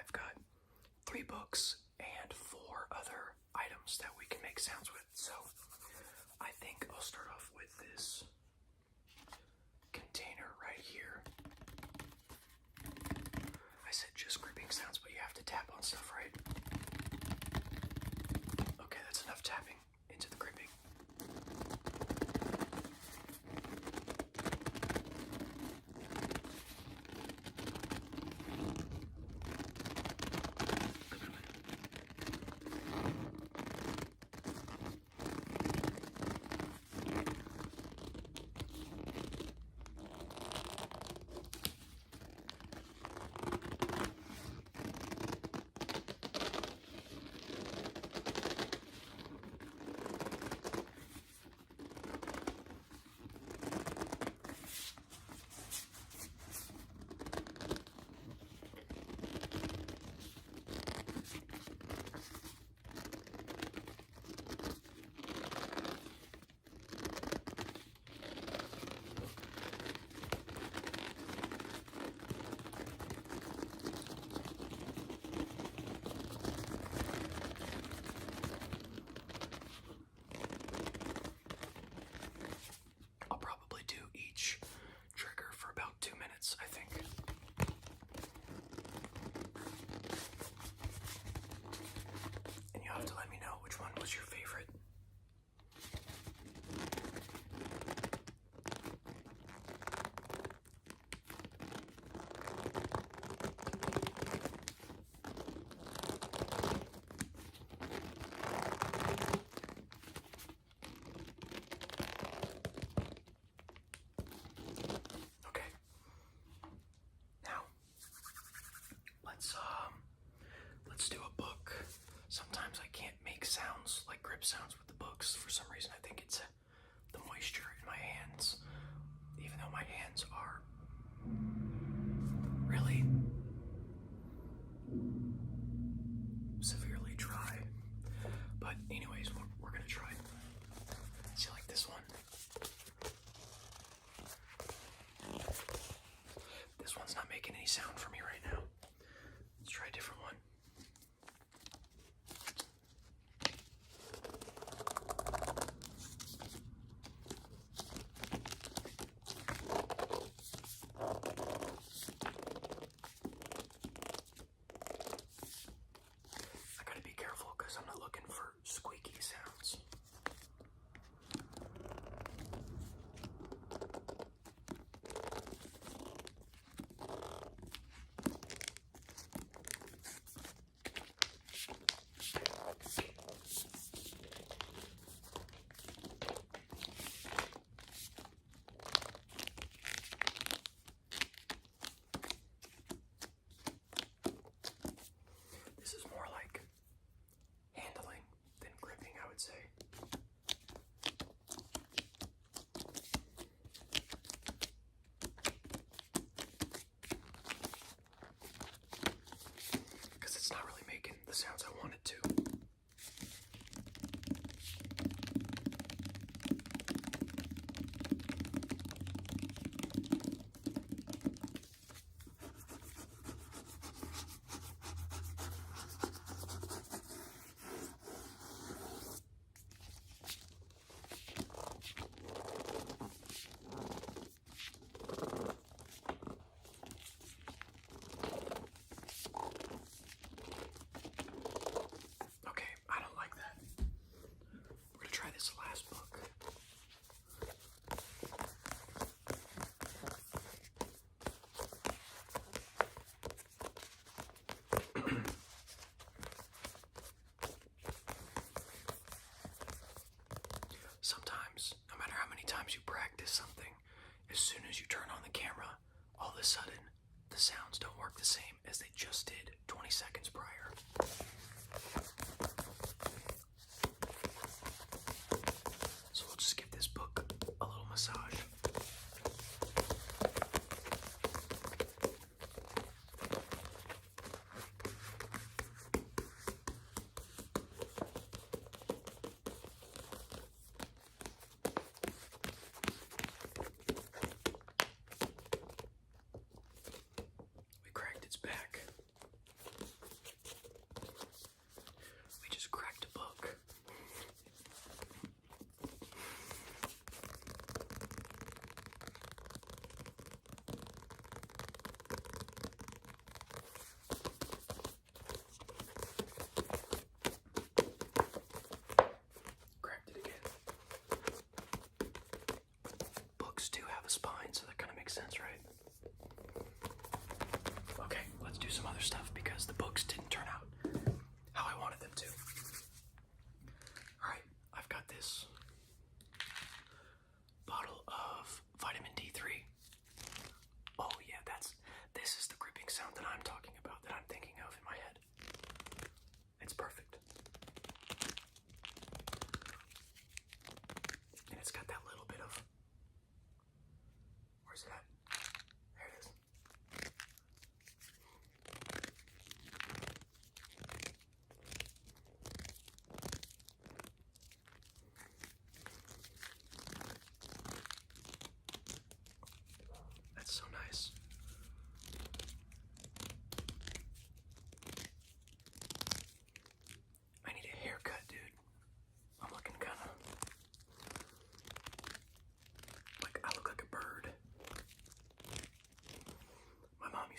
I've got 3 books and 4 other items that we can make sounds with. So I think I'll start off with this container right here. I said just gripping sounds, but you have to tap on stuff, right? Okay, that's enough tapping into the gripping. I think. And you'll have to let me know which one was your favorite. Let's do a book. Sometimes I can't make sounds like grip sounds with the books. For some reason, I think it's the moisture in my hands. Even though my hands are really severely dry. But anyways, we're gonna try. See, like this one. This one's not making any sound for me right now. Let's try a different one. I gotta be careful because I'm not looking for squeaky sounds. This is more like handling than gripping, I would say. Because it's not really making the sounds I want it to. This last book. Sometimes, no matter how many times you practice something, as soon as you turn on the camera, all of a sudden, the sounds don't work the same as they just did 20 seconds prior. So we'll just give this book a little massage. We cracked its back.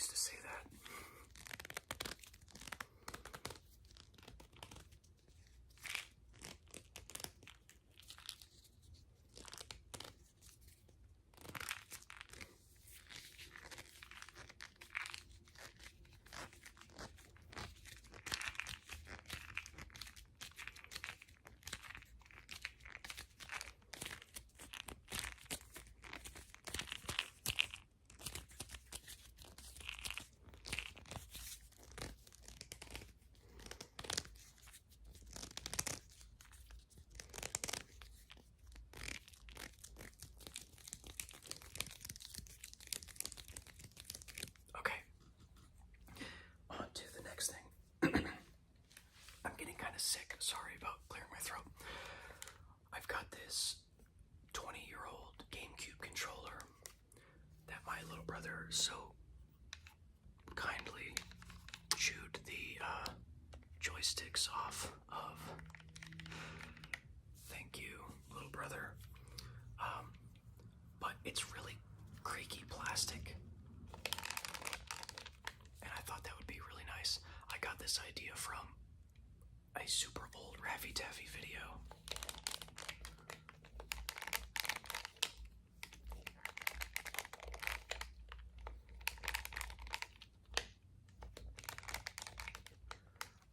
used to say that. Sick. Sorry about clearing my throat. I've got this 20-year-old GameCube controller that my little brother so kindly chewed the joysticks off of. Thank you, little brother. But it's really creaky plastic, and I thought that would be really nice. I got this idea from a super old Raffy Taffy video.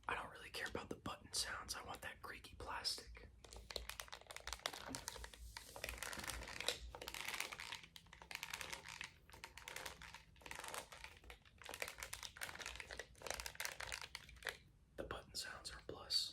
I don't really care about the button sounds. I want that creaky plastic. The button sounds are a plus.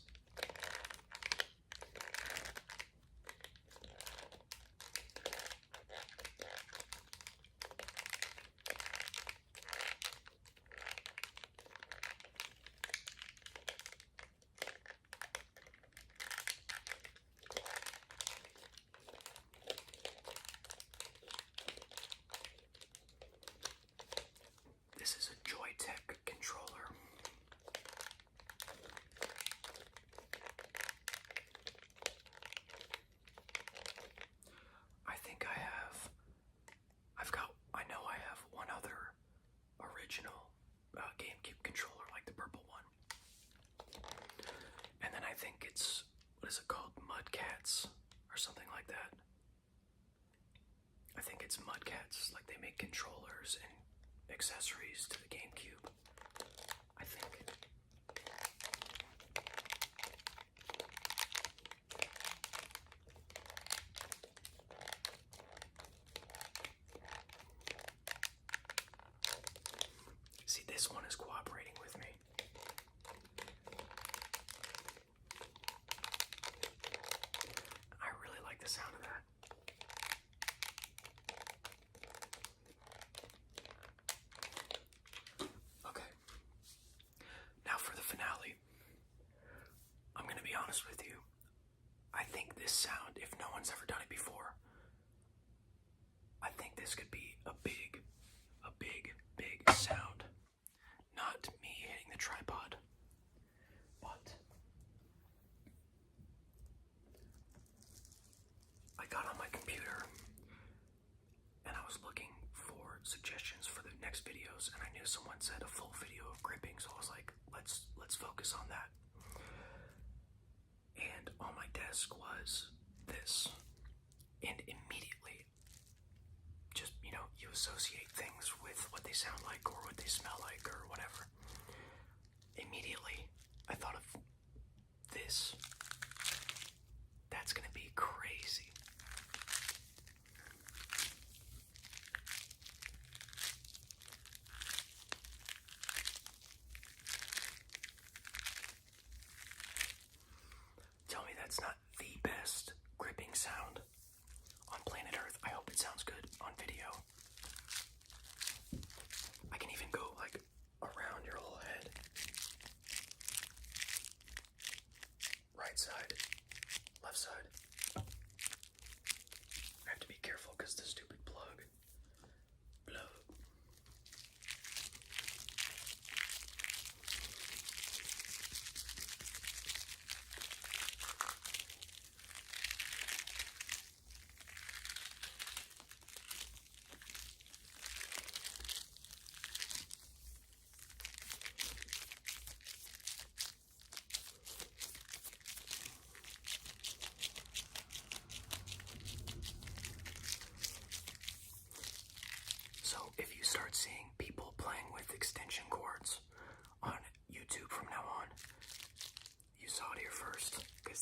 This is a Joytech controller. I know I have one other original GameCube controller, like the purple one. And then I think it's, what is it called? Mudcats or something like that. I think it's Mudcats, like they make controllers and accessories to the GameCube, I think. See, this one is cooperating with me. I really like the sound of that. Okay. Now for the finale. I'm gonna be honest with you. I think this sound, if no one's ever done it before, I think this could be a big sound. Not me hitting the tripod, but I got on my computer and I was looking for suggestions for the next videos, and I knew someone said a full video of gripping, so I was like, let's focus on that. And on my desk was this, and immediately, just, you associate things with what they sound like or what they smell like or whatever. Immediately, I thought of this. That's gonna be crazy. Tell me that's not the best gripping sound on planet Earth. I hope it sounds good on video. I can even go like around your whole head. Right side, left side. I have to be careful because the stupid plug.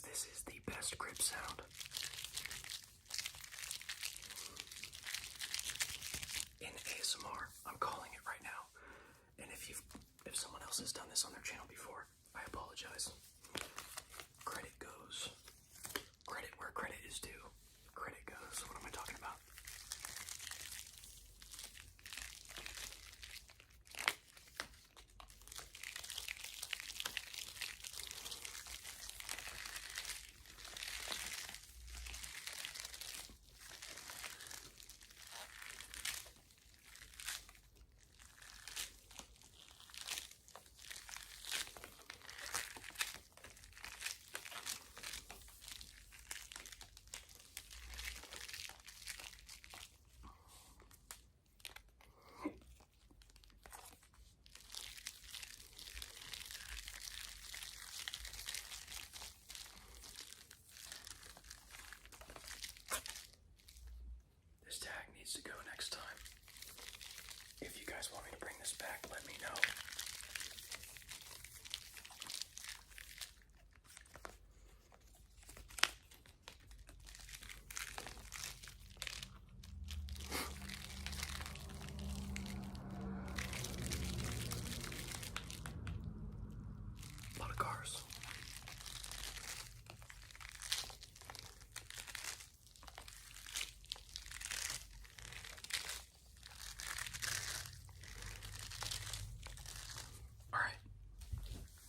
this is the best grip sound. In ASMR, I'm calling it right now. And if someone else has done this on their channel before, I apologize. Credit goes. Credit where credit is due. Credit goes. What am I talking about? This tag needs to go next time. If you guys want me to bring this back, let me know. A lot of cars. Alright.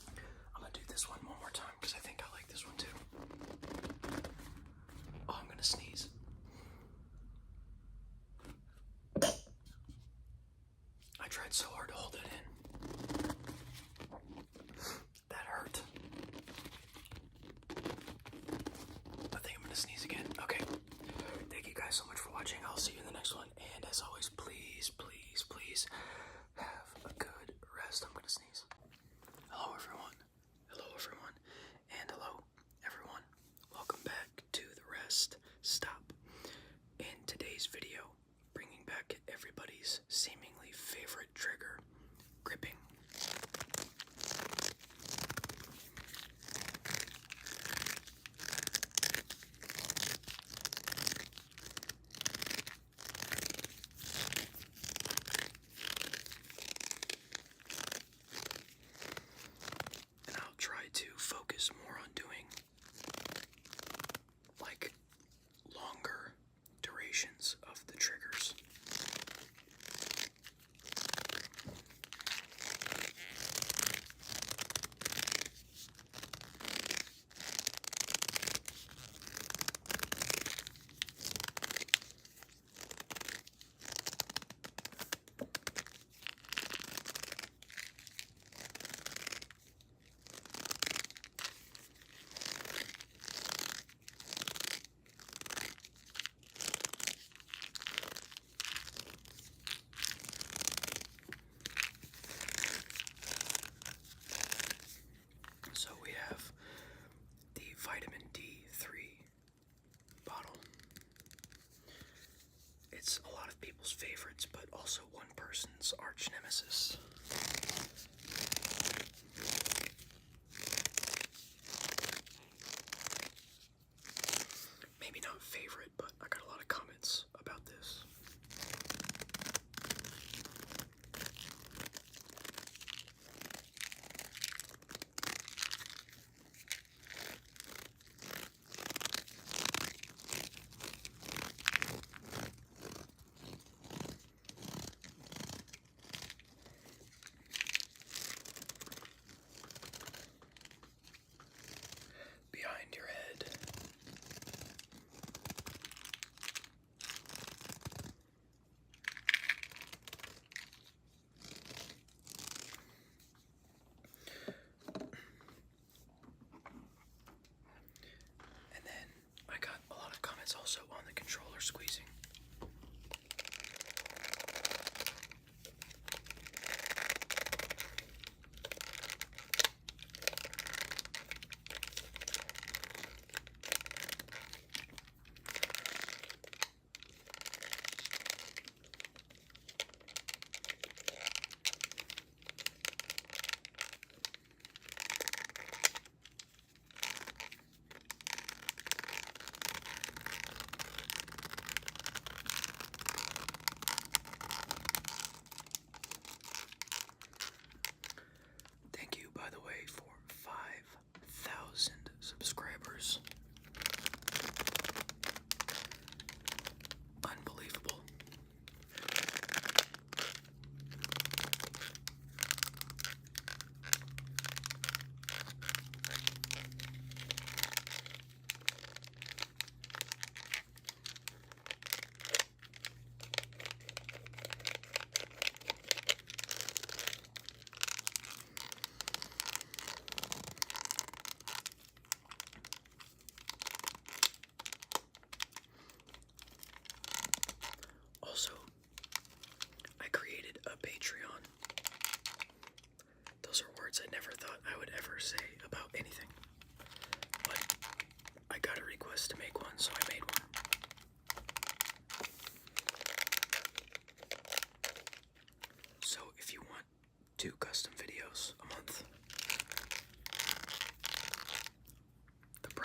I'm gonna do this one more time because I think I like this one too. Oh, I'm gonna sneeze. I tried so hard to hold it in. That hurt. I think I'm gonna sneeze again. Okay. Thank you guys so much for watching. I'll see you in the next one. And as always, please, please, please have a good rest. I'm gonna sneeze. Hello everyone. Hello everyone. And hello everyone. Welcome back to the rest stop. In today's video, bringing back everybody's seemingly favorite trigger, gripping. And I'll try to focus more on doing like longer durations of the triggers. So we have the vitamin D3 bottle. It's a lot of people's favorites, but also one person's arch nemesis. Maybe not favorite, but I got a lot of comments about this.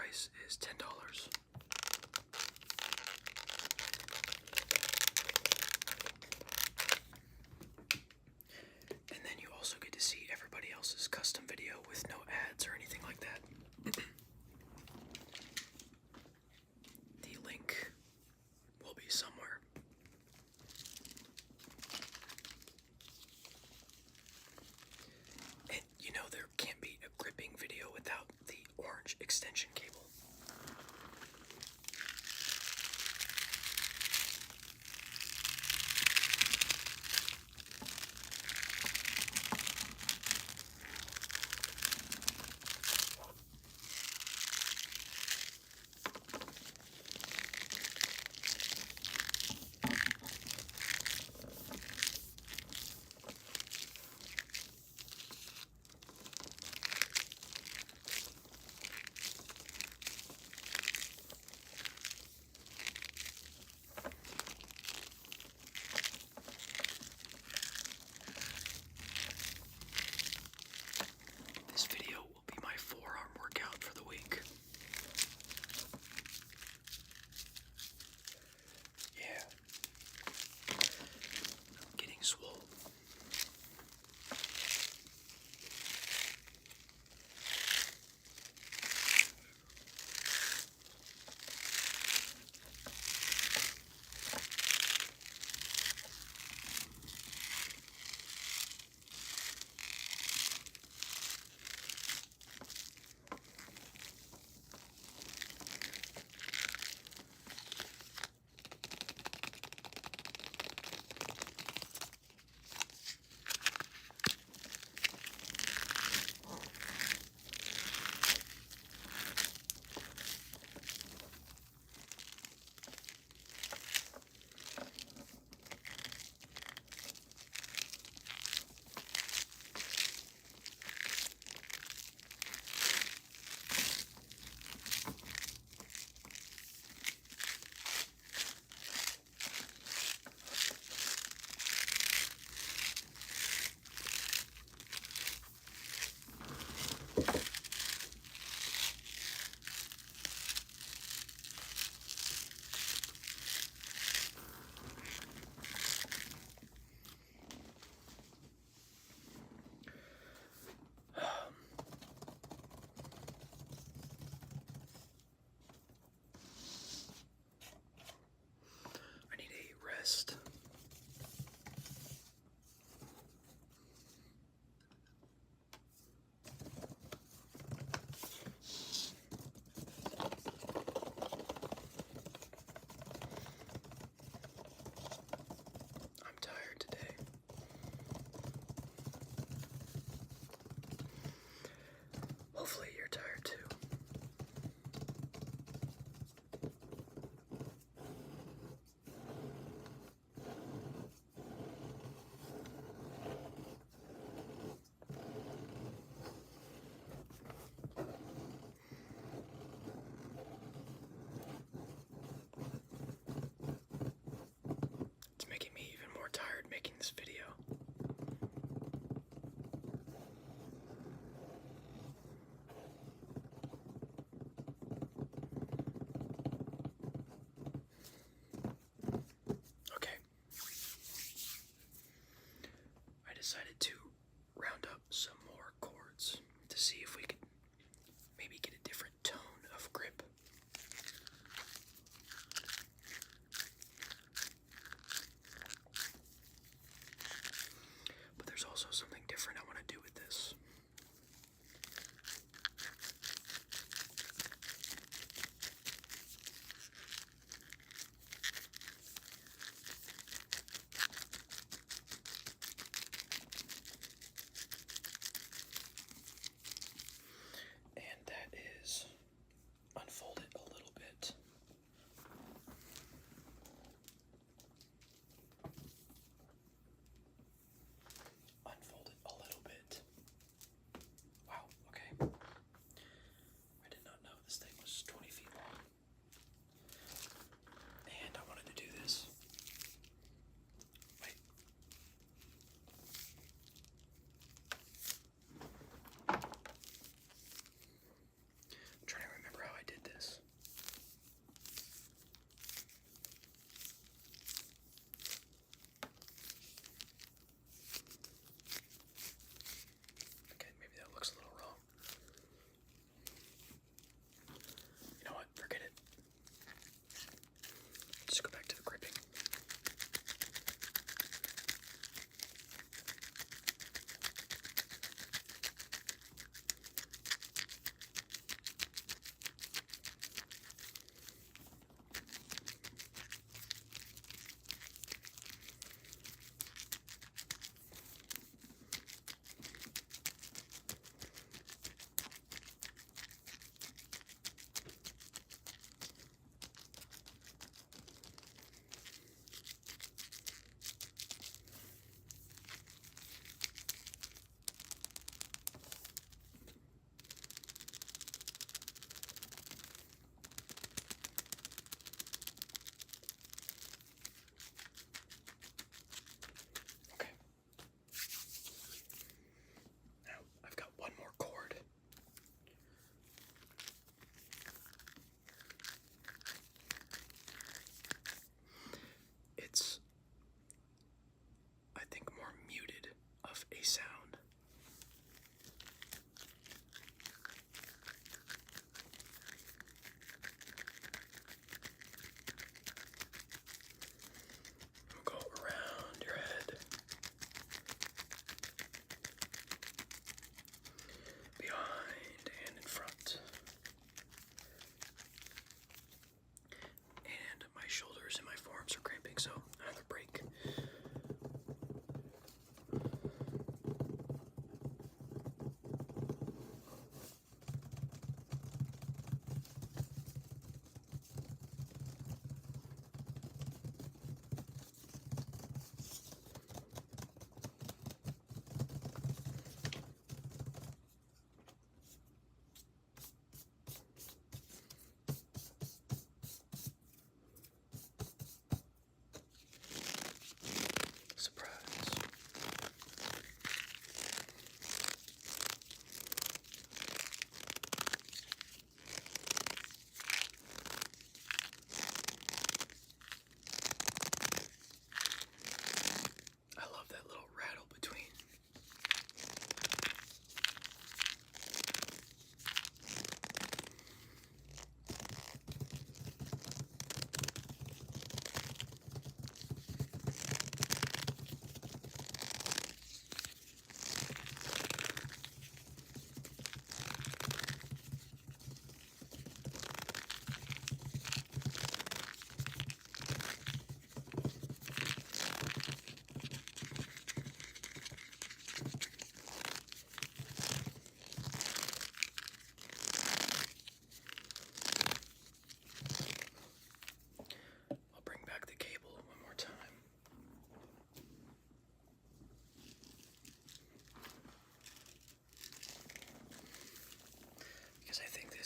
price is $10. And then you also get to see everybody else's custom video with no ads or anything like that. The link will be somewhere. And you know there can't be a gripping video without the orange extension cable.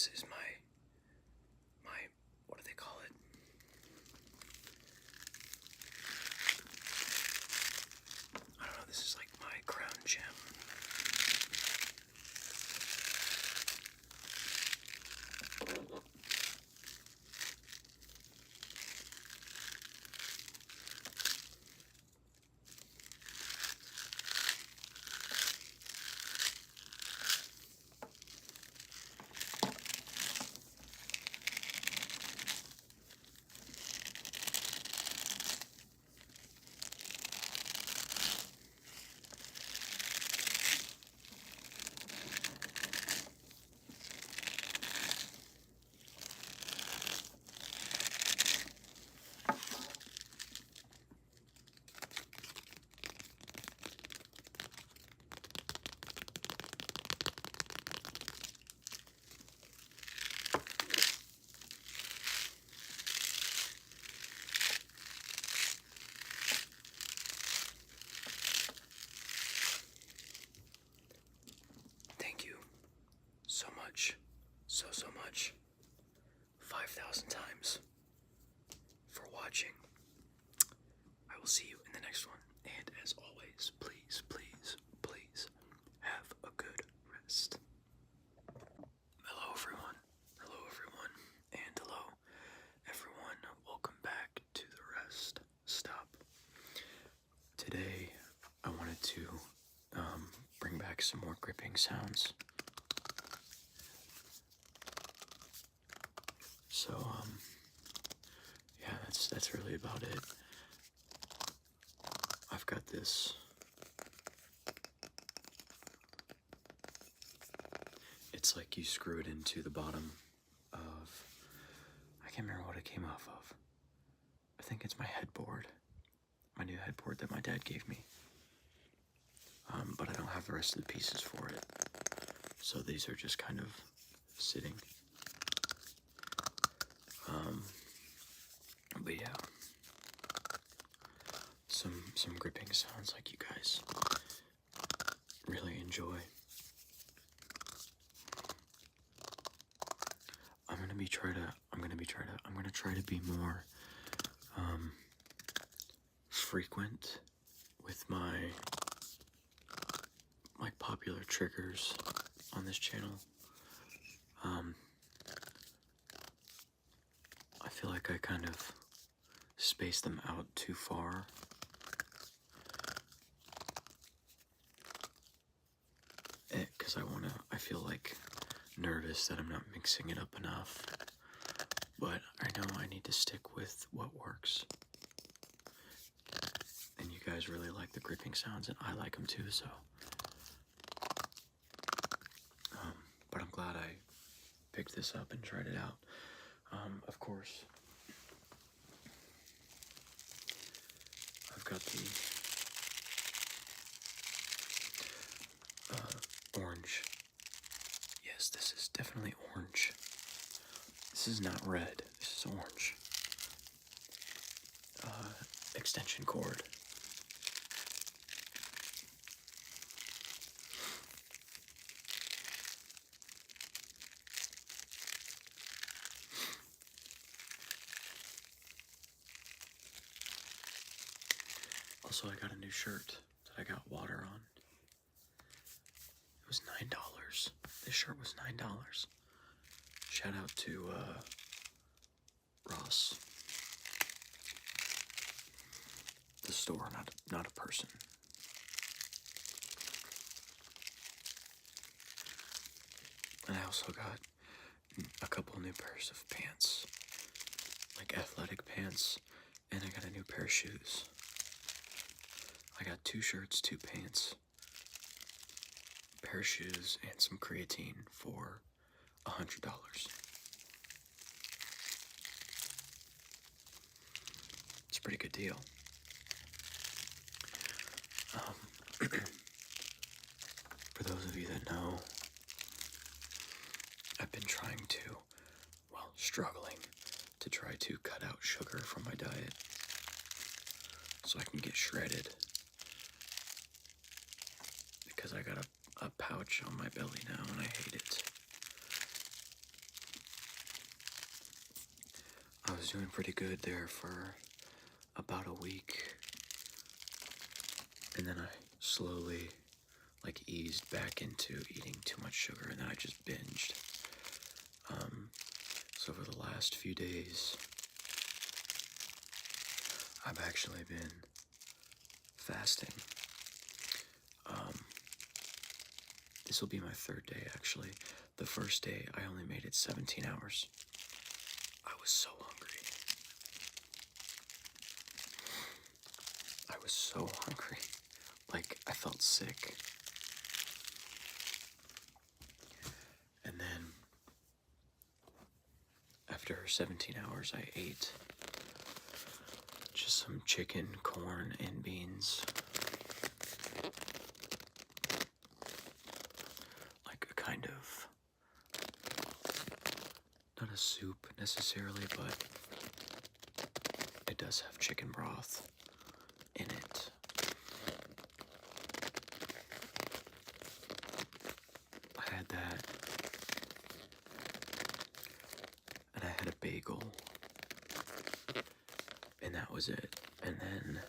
this is my what do they call it? I don't know, this is like my crown gem. Thank you so much, so much, 5,000 times for watching. I will see you in the next one, and as always, please, please, please have a good rest. Hello everyone, and hello everyone. Welcome back to the rest stop. Today, I wanted to bring back some more gripping sounds. So, yeah, that's really about it. I've got this. It's like you screw it into the bottom of, I can't remember what it came off of. I think it's my headboard. My new headboard that my dad gave me. But I don't have the rest of the pieces for it. So these are just kind of sitting. But yeah. Some gripping sounds like you guys really enjoy. I'm gonna try to be more frequent with my popular triggers on this channel. I feel like I kind of space them out too far. Because I feel like nervous that I'm not mixing it up enough. But I know I need to stick with what works. And you guys really like the gripping sounds, and I like them too, so. But I'm glad I picked this up and tried it out. Of course, I've got the orange. Yes, this is definitely orange. This is not red, this is orange. Extension cord. Also, I got a new shirt that I got water on. It was $9. This shirt was $9. Shout out to Ross. The store, not a person. And I also got a couple new pairs of pants, like athletic pants, and I got a new pair of shoes. I got 2 shirts, 2 pants, a pair of shoes, and some creatine for $100. It's a pretty good deal. For those of you that know, I've been struggling to try to cut out sugar from my diet so I can get shredded, because I got a pouch on my belly now and I hate it. was doing pretty good there for about a week, and then I slowly eased back into eating too much sugar, and then I just binged. So for the last few days, I've actually been fasting. This will be my third day, actually. The first day, I only made it 17 hours. I was so hungry. I was so hungry. I felt sick. And then, after 17 hours, I ate just some chicken, corn, and beans. A kind of, not a soup necessarily, but it does have chicken broth in it. I had that, and I had a bagel, and that was it. And then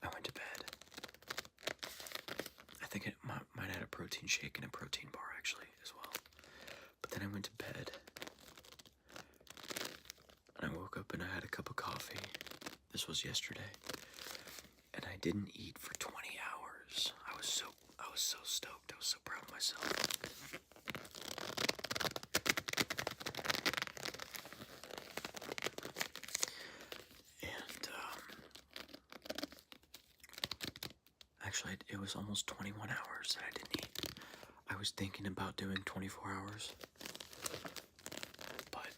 I went to bed. I think it might have had a protein shake and a protein bar actually as well. But then I went to bed, and I woke up and I had a cup of coffee. This was yesterday, and I didn't eat for 20 hours. I was so stoked. I was so proud of myself. And actually, it was almost 21 hours that I didn't eat. I was thinking about doing 24 hours, but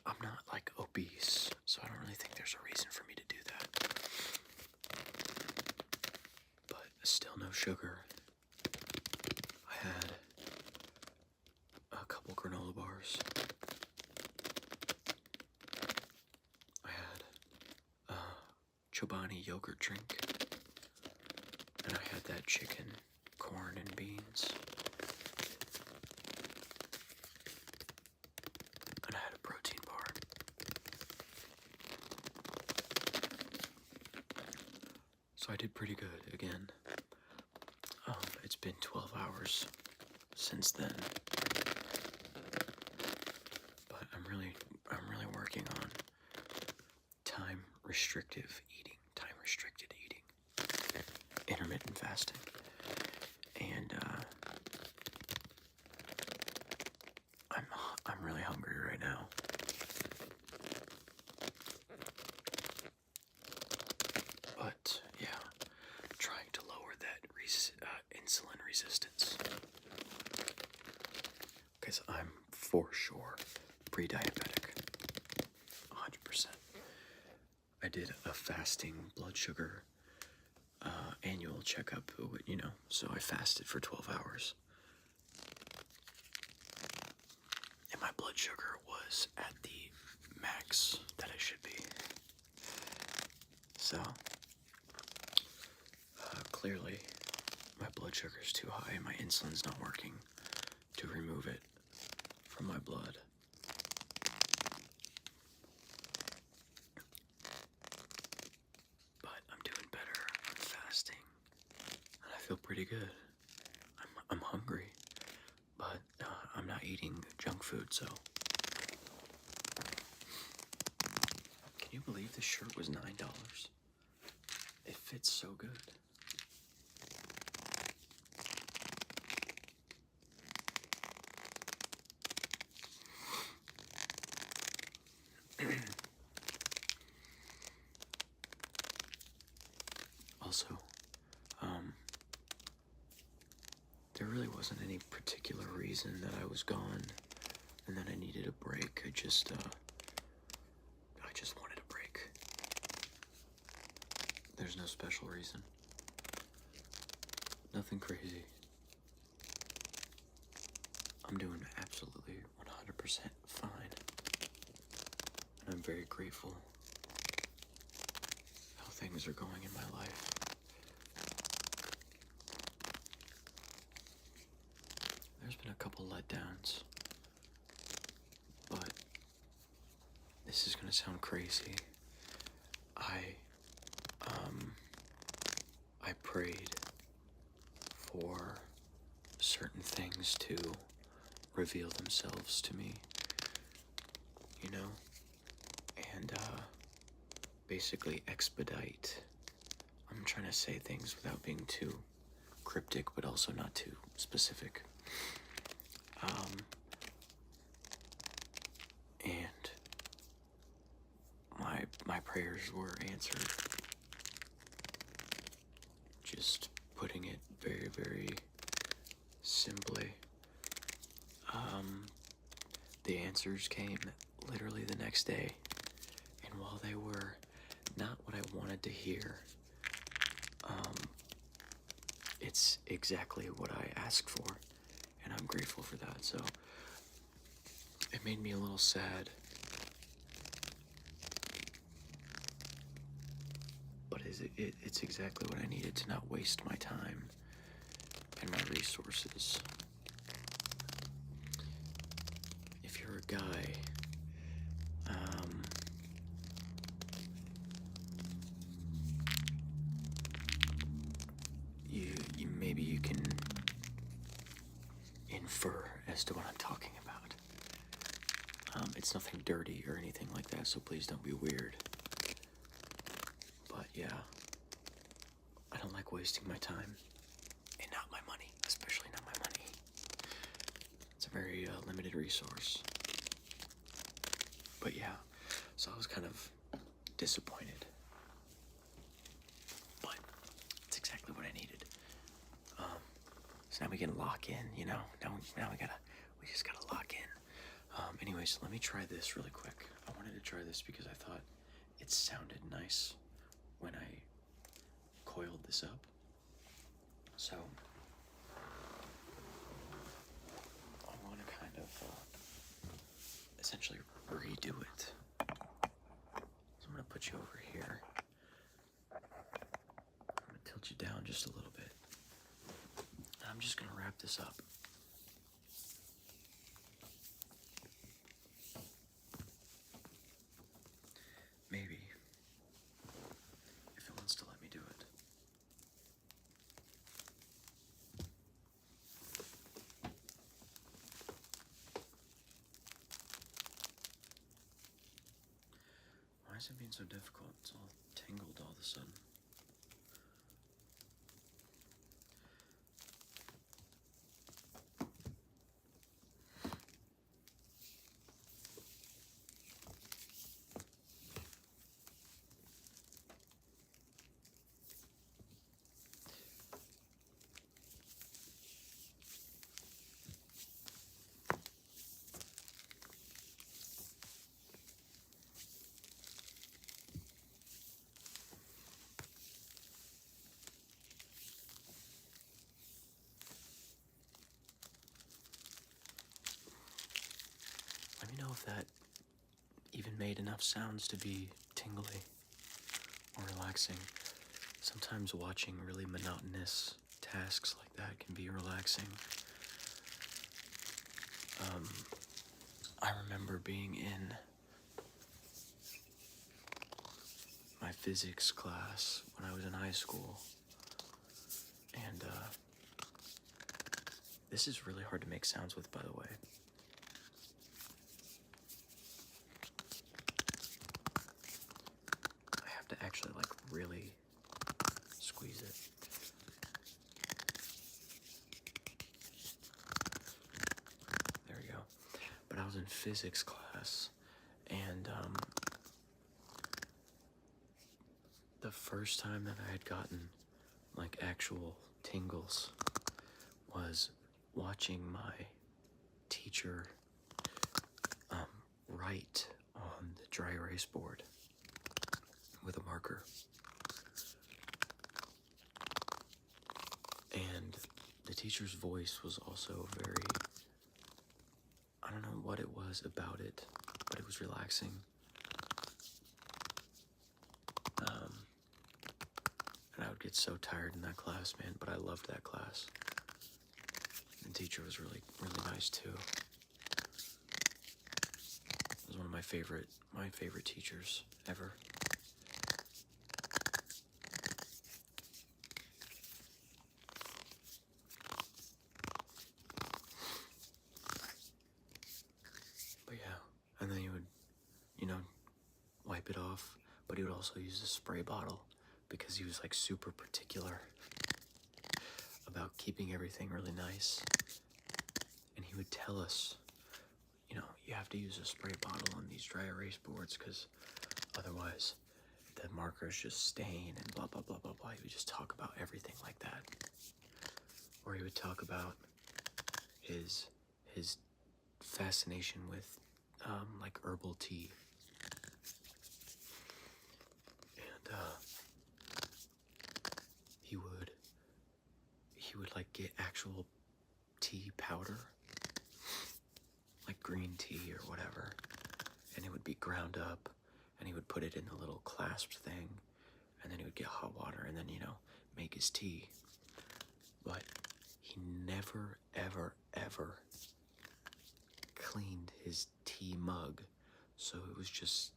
I'm not obese, so I don't really think there's a reason for me to do that. But still no sugar. I had a couple granola bars. I had a Chobani yogurt drink. And I had that chicken, corn, and beans. And I had a protein bar. So I did pretty good again. It's been 12 hours since then. But I'm really working on time restricted eating, intermittent fasting, and I'm really hungry right now. But yeah, trying to lower that insulin resistance, because I'm for sure pre-diabetic, 100%. I did a fasting blood sugar annual checkup, so I fasted for 12 hours. And my blood sugar was at the max that it should be. So, clearly, my blood sugar is too high and my insulin's not working to remove it from my blood. But I'm doing better. I'm fasting. And I feel pretty good. I'm hungry, but I'm not eating junk food, so. Can you believe this shirt was $9? It fits so good. Also, there really wasn't any particular reason that I was gone and that I needed a break. I just wanted a break. There's no special reason. Nothing crazy. I'm doing absolutely 100% fine. And I'm very grateful how things are going in my life. There's been a couple letdowns, but this is gonna sound crazy. I prayed for certain things to reveal themselves to me, you know, and basically expedite. I'm trying to say things without being too cryptic, but also not too specific. And my prayers were answered. Just putting it very, very simply. The answers came literally the next day, and while they were not what I wanted to hear, it's exactly what I asked for, and I'm grateful for that. So it made me a little sad, but it's exactly what I needed to not waste my time and my resources. If you're a guy, maybe you can infer as to what I'm talking about. It's nothing dirty or anything like that, so please don't be weird. But yeah, I don't like wasting my time, and not my money, especially not my money. It's a very limited resource. But yeah, so I was kind of disappointed. But it's exactly what I needed. So now we can lock in, you know. Now we just gotta lock in. Anyways, let me try this really quick. I wanted to try this because I thought it sounded nice when I coiled this up. So I want to kind of essentially redo it. So I'm gonna put you over here. I'm gonna tilt you down just a little bit. I'm just gonna wrap this up. Maybe, if it wants to let me do it. Why is it being so difficult? It's all tangled all of a sudden. Let me know if that even made enough sounds to be tingly or relaxing. Sometimes watching really monotonous tasks like that can be relaxing. I remember being in my physics class when I was in high school, and this is really hard to make sounds with, by the way. I have to actually like really squeeze it. There we go. But I was in physics class, and the first time that I had gotten like actual tingles was watching my teacher write on the dry erase board with a marker. And the teacher's voice was also very, I don't know what it was about it, but it was relaxing. And I would get so tired in that class, man, but I loved that class. And the teacher was really, really nice too. It was one of my favorite teachers ever. But yeah, and then he would, wipe it off, but he would also use a spray bottle because he was like super particular about keeping everything really nice. And he would tell us, you have to use a spray bottle on these dry erase boards because otherwise the markers just stain and blah, blah, blah, blah, blah. He would just talk about everything like that. Or he would talk about his fascination with like herbal tea. And he would like get actual tea powder, like green tea or whatever, and it would be ground up, and he would put it in a little clasped thing, and then he would get hot water and then, make his tea. But he never, ever, ever cleaned his tea mug, so it was just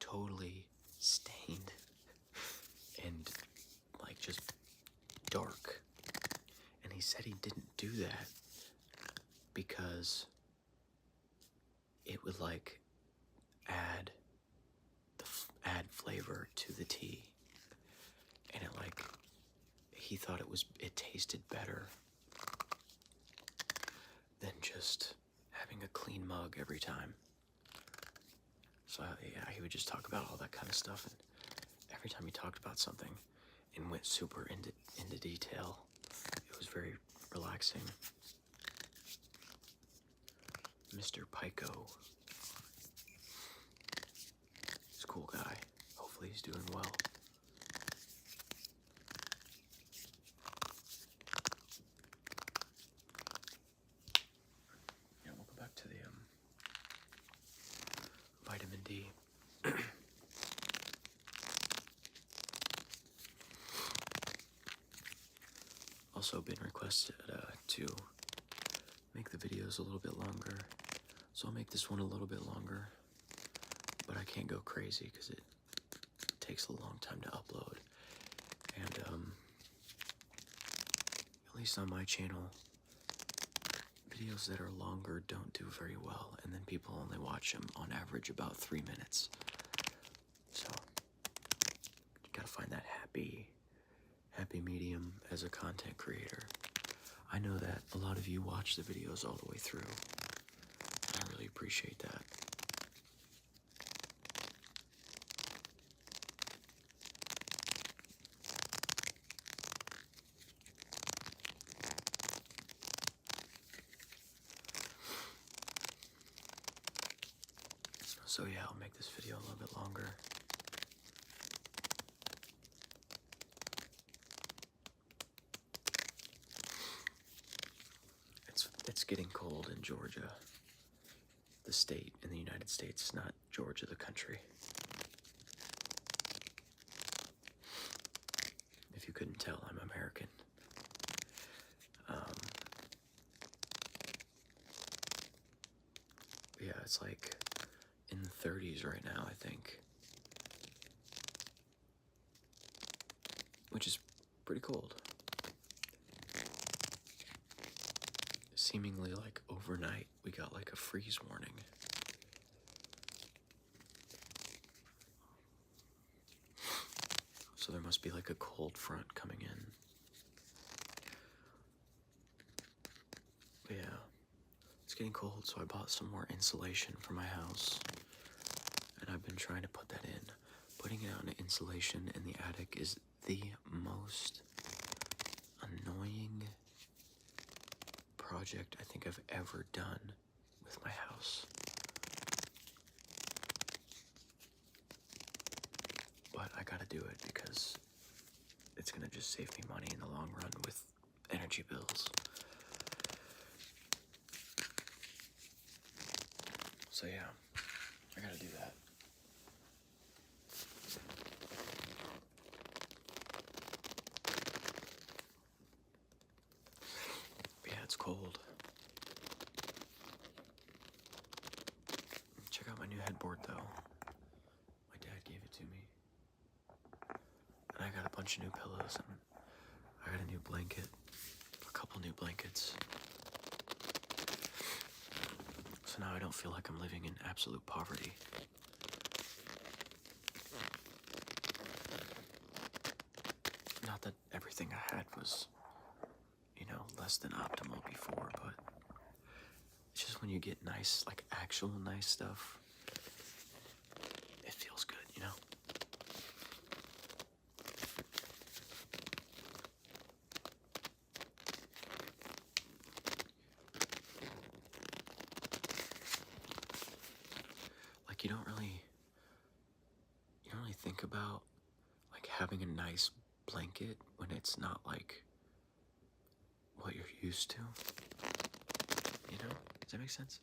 totally stained and like just dark. And he said he didn't do that because it would like add flavor to the tea, and he thought it tasted better than just having a clean mug every time. So yeah, he would just talk about all that kind of stuff, and every time he talked about something and went super into detail, it was very relaxing. Mr. Pico. He's a cool guy. Hopefully he's doing well. Yeah, we'll go back to the vitamin D. Also been requested to make the videos a little bit longer, so I'll make this one a little bit longer, but I can't go crazy because it takes a long time to upload, and at least on my channel, videos that are longer don't do very well, and then people only watch them on average about 3 minutes. So you gotta find that happy medium as a content creator. I know that a lot of you watch the videos all the way through. I really appreciate that. So yeah, I'll make this video a little bit longer. It's getting cold in Georgia, the state in the United States, not Georgia, the country. If you couldn't tell, I'm American. Yeah, it's like in the 30s right now, I think. Which is pretty cold. Seemingly like overnight, we got like a freeze warning. So there must be like a cold front coming in. But yeah, it's getting cold, so I bought some more insulation for my house. And I've been trying to put that in. Putting out an insulation in the attic is the most annoying project I think I've ever done with my house. But I gotta do it because it's gonna just save me money in the long run with energy bills. So yeah, I gotta do that. But yeah, it's cold. Check out my new bunch of new pillows, and I got a new blanket, a couple new blankets. So now I don't feel like I'm living in absolute poverty. Not that everything I had was, less than optimal before, but it's just when you get nice, like actual nice stuff, it feels good, Like you don't really think about like having a nice blanket when it's not like what you're used to. Does that make sense?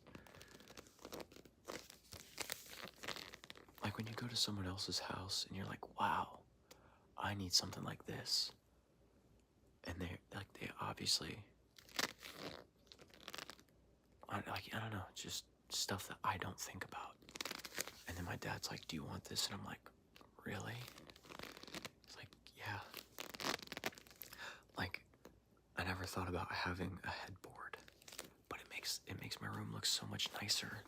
Like when you go to someone else's house and you're like, wow, I need something like this. And they obviously, I don't know, just stuff that I don't think about. And then my dad's like, do you want this? And I'm like, really? It's like, yeah. Like, I never thought about having a headboard, but it makes my room look so much nicer.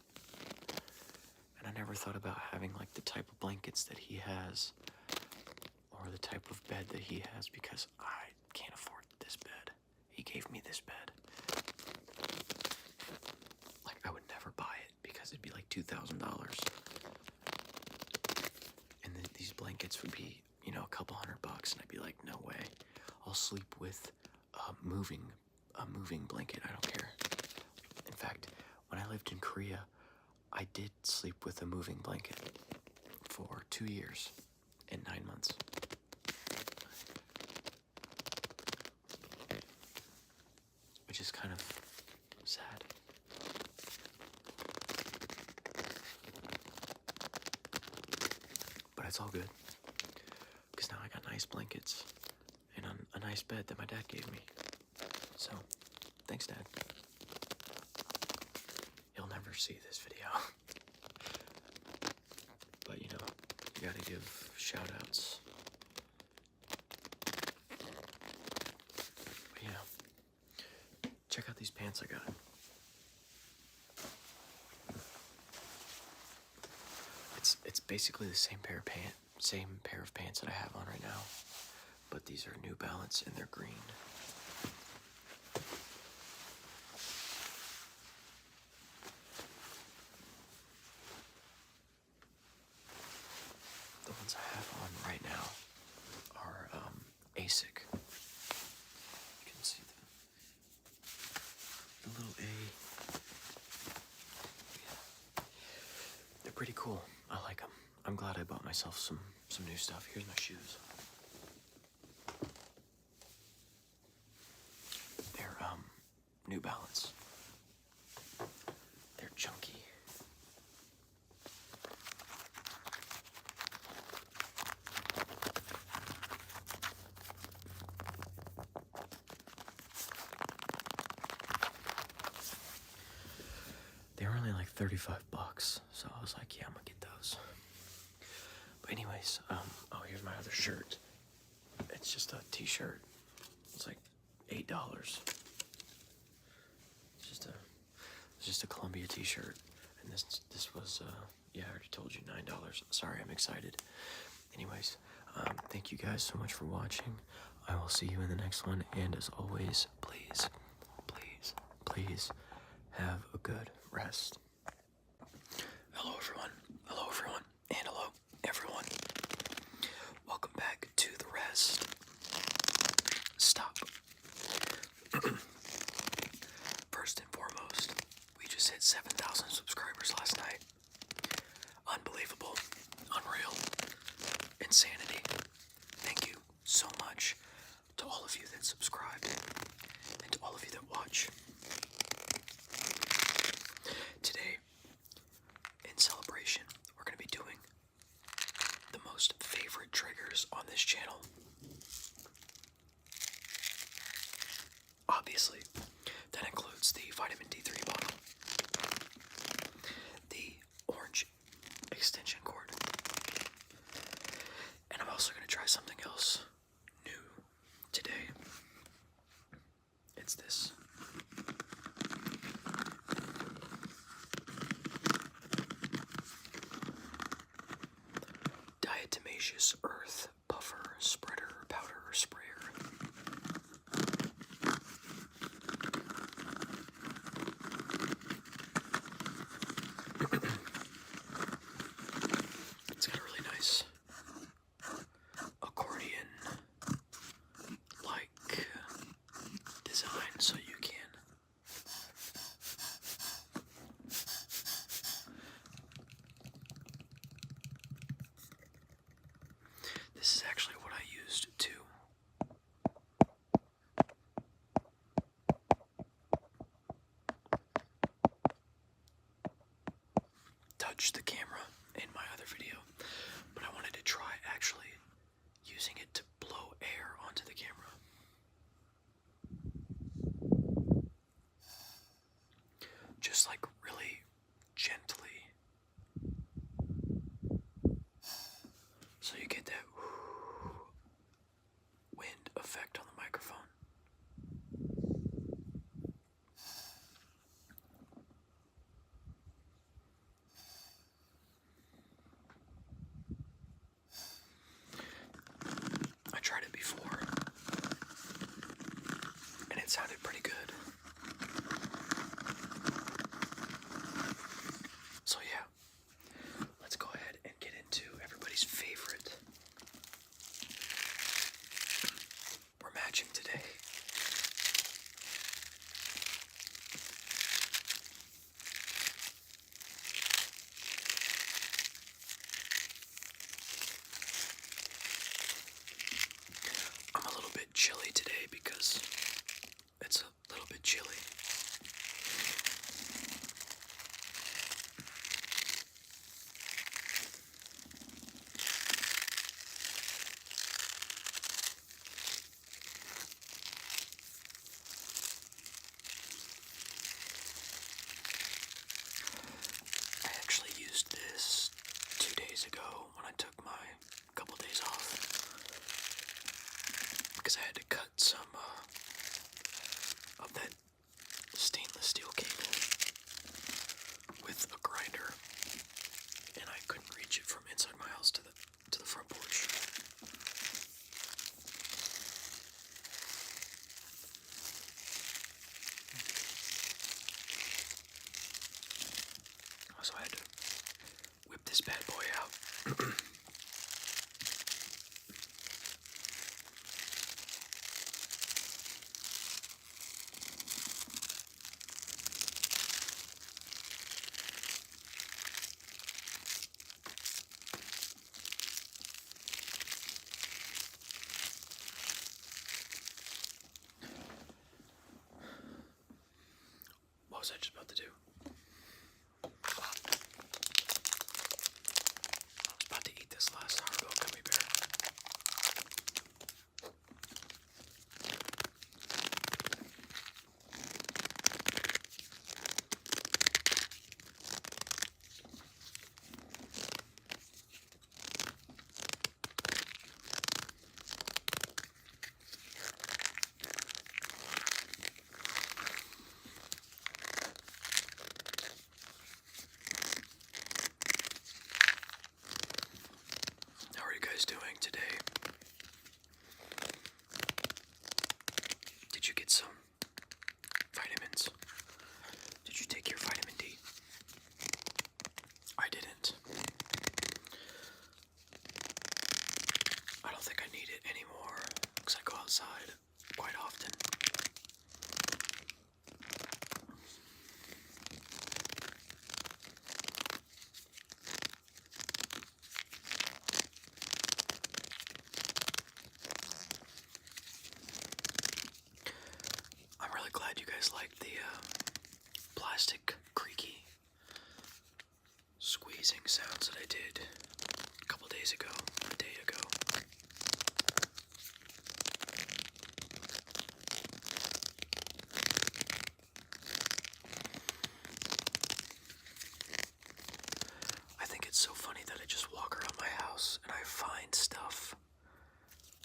And I never thought about having like the type of blankets that he has, or the type of bed that he has, because I can't afford this bed. He gave me this bed. Like, I would never buy it because it'd be like $2,000. And then these blankets would be, a couple $100, and I'd be like, no way. I'll sleep with a moving blanket. I don't care. In fact, when I lived in Korea, I did sleep with a moving blanket for 2 years and 9 months. Which is kind of sad. But it's all good, because now I got nice blankets and a nice bed that my dad gave me. So, thanks, Dad. He'll never see this video. But, you gotta give shout-outs. But, yeah. Check out these pants I got. It's basically the same pair of pants that I have on right now, but these are New Balance and they're green. The ones I have on right now are ASIC. You can see the little A. Yeah. They're pretty cool. I like them. I'm glad I bought myself some new stuff. Here's my shoes. They're New Balance. They're chunky. They were only like $35, so I was like, yeah, I'm gonna get those. But anyways, here's my other shirt. It's just a t-shirt. It's like $8. It's just a Columbia t-shirt. And this was, I already told you, $9. Sorry, I'm excited. Anyways, thank you guys so much for watching. I will see you in the next one. And as always, please, please, please have a good rest. Hello, everyone. Hello, everyone. And hello, everyone. Welcome back to the rest. Stop. First and foremost, we just hit 7,000 subscribers last night. Unbelievable. Unreal. Insanity. Thank you so much to all of you that subscribed and to all of you that watch. Today, in celebration, we're going to be doing the most favorite triggers on this channel. Obviously, that includes the vitamin D3 bottle, the orange extension cord, and I'm also going to try something else spacious earth puffer, spreader, powder, or sprayer. It's got a really nice accordion-like design, so you can this is actually what I used to touch the camera in my other video, but I wanted to try actually using it to blow air onto the camera. Just like really gently. So you get that wind effect on the microphone. I tried it before, and it sounded pretty good. So yeah, let's go ahead and get into everybody's favorite. We're matching today. I'm a little bit chilly today because it's a little bit chilly. I actually used this 2 days ago when I took my couple days off because I had to cut some of that stainless steel cable with a grinder, and I couldn't reach it from inside my house to the front porch. So I had to whip this bad boy out. What was I just about to do? I was about to eat this last Haribo gummy bear. How are you guys doing today? Did you get some vitamins? Did you take your vitamin D? I didn't. I don't think I need it anymore because I go outside quite often. I'm really glad you guys like the plastic creaky squeezing sounds that I did a couple days ago, a day ago. I think it's so funny that I just walk around my house and I find stuff,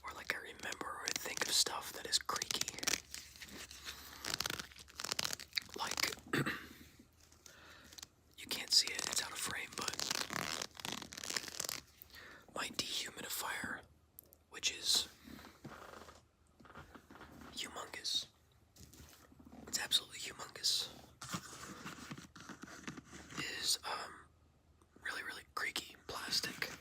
or like I remember or I think of stuff that is creaky. Like, you can't see it, it's out of frame, but my dehumidifier which is humongous. It's absolutely humongous. Is really, really creaky plastic.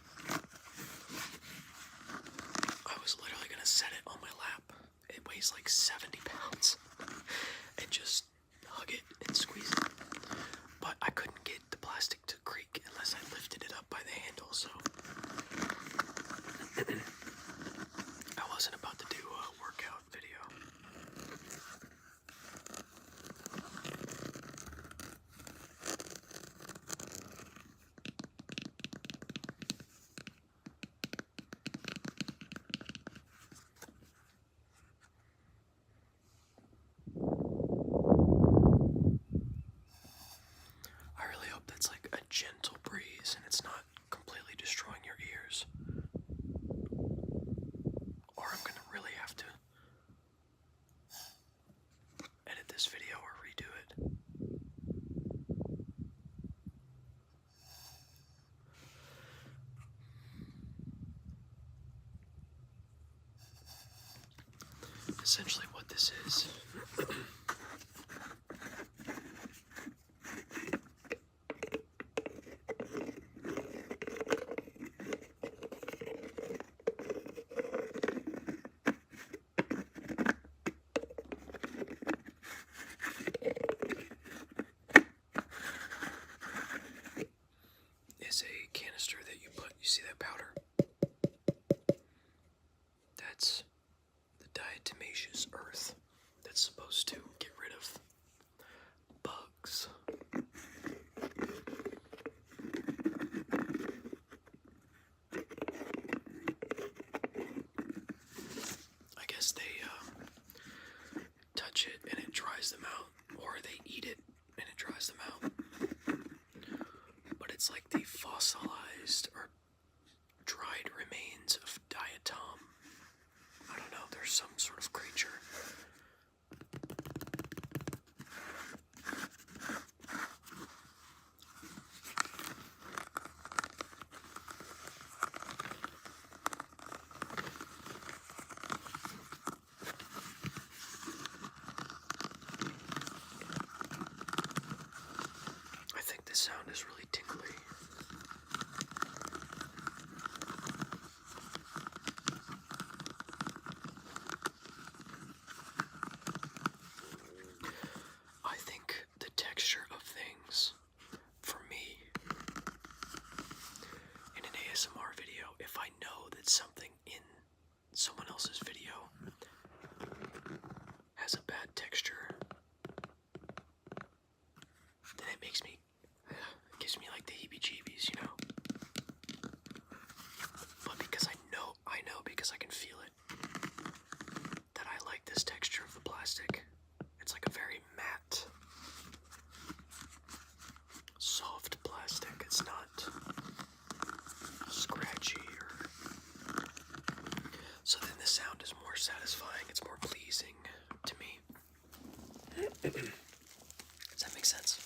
I was literally gonna set it on my lap. It weighs like 70 pounds. And just hug it and squeeze it. But I couldn't get the plastic to creak unless I lifted it up by the handle, so I wasn't about to do a workout video. I really hope that's like a gentle breeze and it's not completely destroying your ears. Or I'm gonna really have to edit this video or redo it. Essentially what this is is a canister that you put, you see that powder? That's the diatomaceous earth that's supposed to get rid of bugs. I guess they touch it and it dries them out, or they eat it and it dries them out. But it's like the fossilized or dried remains of diatom. I don't know, there's some sort of creature. I think this sound is really tingly. I think the texture of things, for me, in an ASMR video, if I know that something in someone else's video has a bad texture, then it makes me, it gives me like the heebie-jeebies, you know? But because I know because I can feel it, that I like this texture of the plastic. It's like a very matte, soft plastic. It's not scratchy or... So then the sound is more satisfying. It's more pleasing to me. Does that make sense?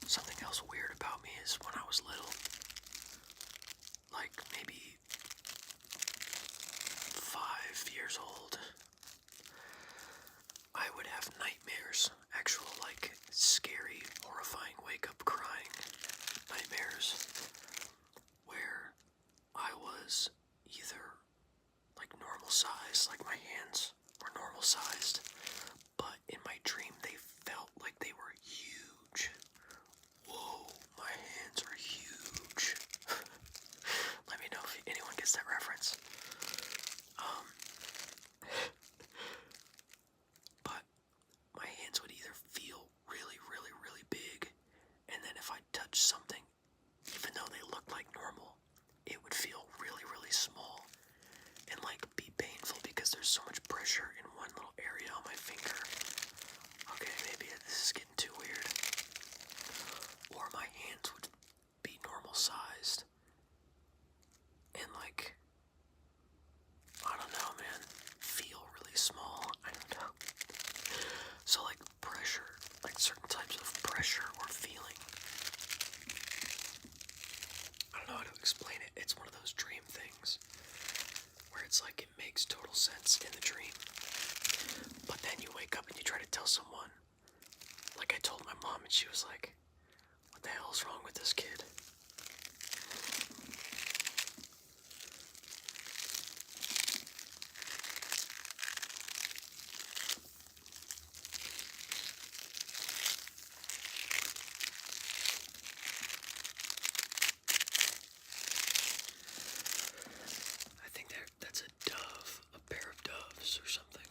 Something else weird about me is when I was little, like maybe 5 years old, I would have nightmares, actual like scary, horrifying wake-up crying nightmares, where I was either like normal size, like my hands were normal sized, but in my dream they felt like they were huge. Whoa, my hands are huge. Let me know if anyone gets that reference. But my hands would either feel really, really, really big, and then if I touched something, even though they looked like normal, it would feel really, really small and like be painful because there's so much pressure in one little area on my finger. Okay, maybe this is getting too weird. Or my hands would be normal sized and like, I don't know, man, feel really small. I don't know. So like pressure, like certain types of pressure or feeling, I don't know how to explain it. It's one of those dream things where it's like it makes total sense in the dream, but then you wake up and you try to tell someone. Like I told my mom and she was like, what the hell's wrong with this kid? I think that's a dove, a pair of doves or something.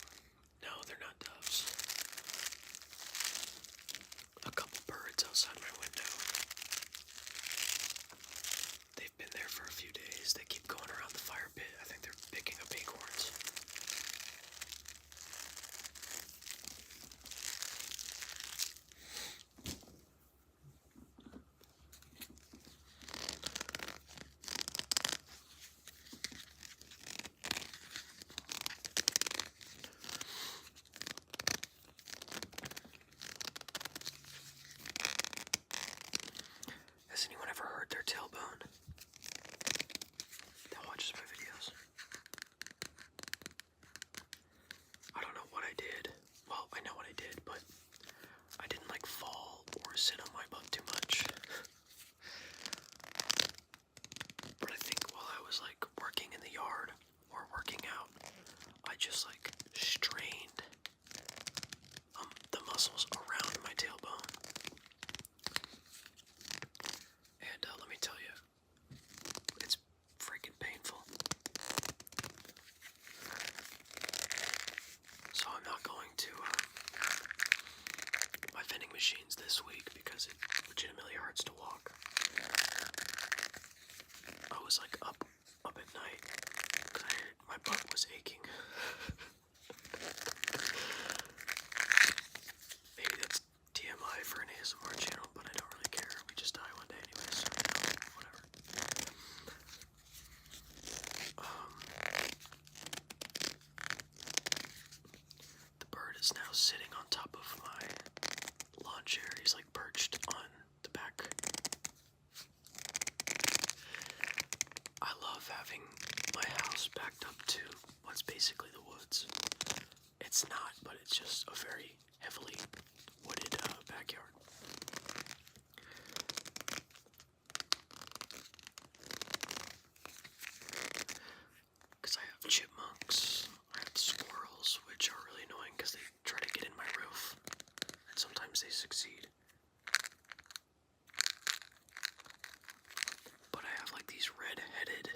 No, they're not doves. A couple birds outside my window. They've been there for a few days. They keep going around the fire pit. I think they're picking up acorns. Has anyone ever heard their tailbone that watches my videos? I don't know what I did. Well, I know what I did, but I didn't like fall or sit on my butt too much. But I think while I was like working in the yard or working out, I just like strained the muscles around my tailbone. And let me tell you, it's freaking painful. So I'm not going to my vending machines this week because it legitimately hurts to walk. I was like up at night because my butt was aching. Maybe that's TMI for an ASMR channel, but I don't really care. We just die one day anyway, so whatever. The bird is now sitting on top of my lawn chair. He's like perched on the back. I love having my house backed up to what's basically the woods. It's not, but it's just a very heavily wooded backyard. Because I have chipmunks, I have squirrels, which are really annoying because they try to get in my roof, and sometimes they succeed. But I have like these red-headed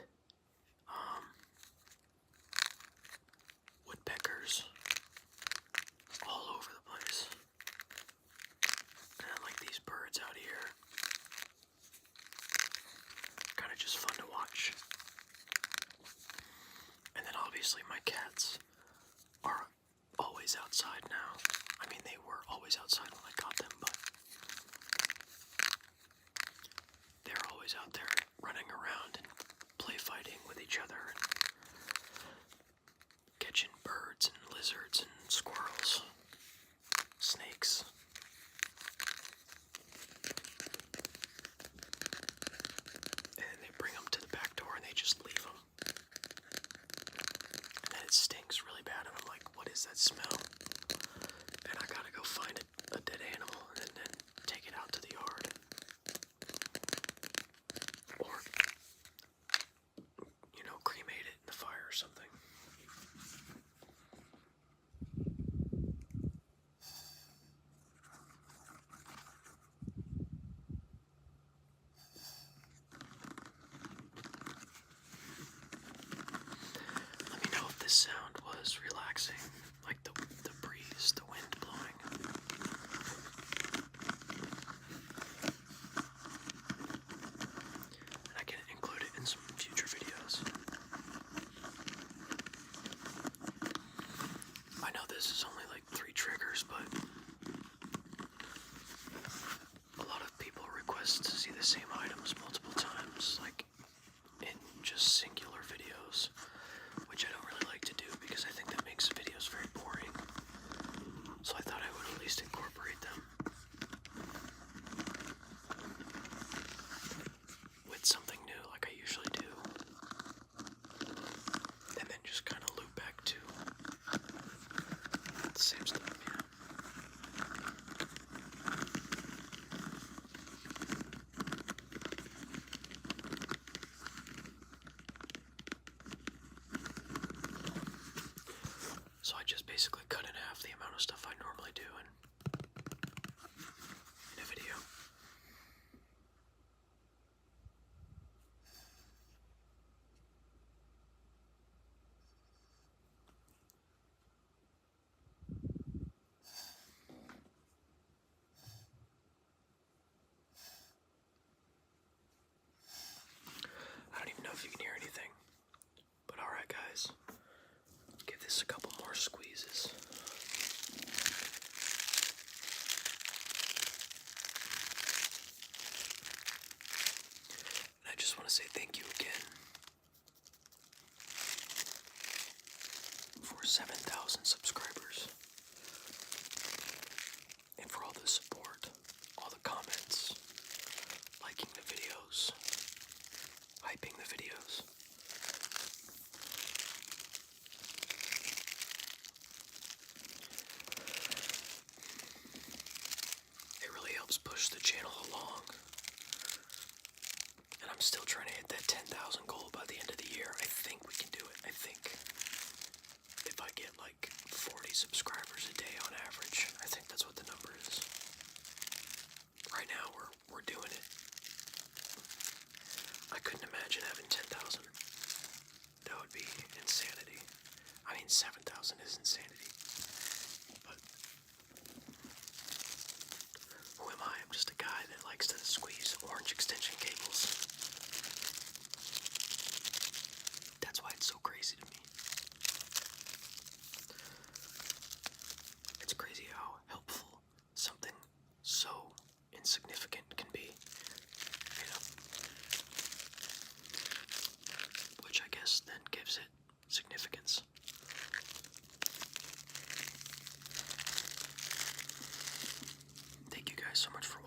woodpeckers all over the place. And I like these birds out here. Kind of just fun to watch. And then obviously my cats are always outside now. I mean, they were always outside when I got them, but they're always out there running around and play fighting with each other and catching birds and lizards and squirrels, snakes. relaxing, like the breeze, the wind blowing. And I can include it in some future videos. I know this is only like 3 triggers, but a lot of people request to see the same items multiple times, like in just singular videos, which I don't really like to do because I think that makes videos very boring. So I thought I would at least incorporate them with something new like I usually do, and then just kind of loop back to the same stuff. Yeah. So I just basically cut in half the amount of stuff I normally do in a video. I don't even know if you can hear anything, but alright guys, give this a couple more squeezes. And I just want to say thank you again for 7,000 subscribers, and for all the support, all the comments, liking the videos, hyping the videos. It really helps push the channel along. And I'm still trying to hit that 10,000 goal by the end of the year. I think we can do it. I think if I get like 40 subscribers a day on average, I think that's what the number is. Right now we're doing it. I couldn't imagine having 10,000. That would be insanity. I mean, 7,000 is insanity. But who am I? I'm just a guy that likes to squeeze orange extension cables. That's why it's so crazy to me. It's crazy how helpful something so insignificant can be, you know? Which I guess then gives it significance. Thank you guys so much for